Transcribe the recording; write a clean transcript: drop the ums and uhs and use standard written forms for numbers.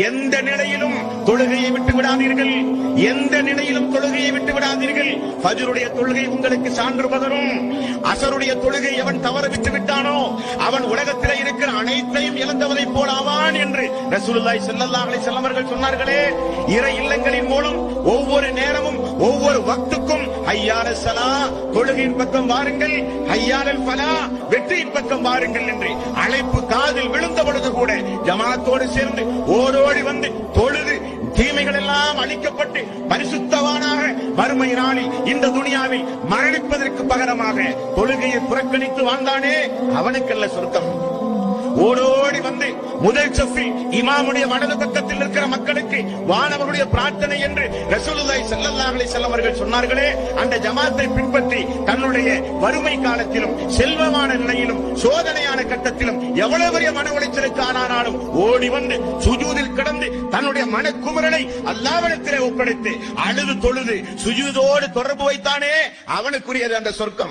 எந்த நிலையிலும் தொழுகையை விட்டு விடாதீர்கள், எந்த நிலையிலும் தொழுகையை விட்டு விடாதீர்கள். ஃபஜ்ருடைய தொழுகை உங்களுக்கு சான்று பகரும். அஸருடைய தொழுகை எவன் தவற விட்டு விட்டானோ அவன் உலகத்தில் இருக்கிற அனைத்தையும் இழந்தவனை போல் ஆவான் என்று ரசூலுல்லாஹி ஸல்லல்லாஹு அலைஹி வஸல்லம் அவர்கள் சொன்னார்களே. இறை இல்லங்களின் மூலம் ஒவ்வொரு நேரமும் ஒவ்வொரு வக்துக்கும் ஹய்யாலஸ் ஸலா தொழுகையின் பக்கம் வாருங்கள், ஹய்யாலல் ஃபலா வெற்றியின் பக்கம் வாருங்கள் என்று அழைப்பு காதில் விழுந்த பொழுது கூட ஜமாத்தோடு சேர்ந்து ஓடோடி வந்து தொழுது தீமைகள் எல்லாம் அழிக்கப்பட்டு பரிசுத்தவானாக மறுமை நாளில் இந்த துனியாவில் மரணிப்பதற்கு பகரமாக தொழுகையை புறக்கணித்து வாழ்ந்தானே அவனுக்கல்ல சொர்க்கம். ஓடோடி வந்து முதல் சஃபில் இமாமுடைய வலது பக்கத்தில் இருக்கிற மக்களுக்கு வானவருடைய பிரார்த்தனை என்று ரசூலுல்லாஹி ஸல்லல்லாஹு அலைஹி வஸல்லம் அவர்கள் சொன்னார்களே, அந்த ஜமாத்தை பின்பற்றி தன்னுடைய வறுமை காலத்திலும் செல்வமான நிலையிலும் சோதனையான கட்டத்திலும் எவ்வளவு பெரிய மன உளைச்சலுக்கு ஆனாலும் ஓடி வந்து சுஜூதில் கிடந்து தன்னுடைய மனக்குமுறலை அல்லாஹ்விடத்திலே ஒப்படைத்து அழுது தொழுது சுஜூதோடு தொடர்பு வைத்தானே அவனுக்குரியது அந்த சொர்க்கம்.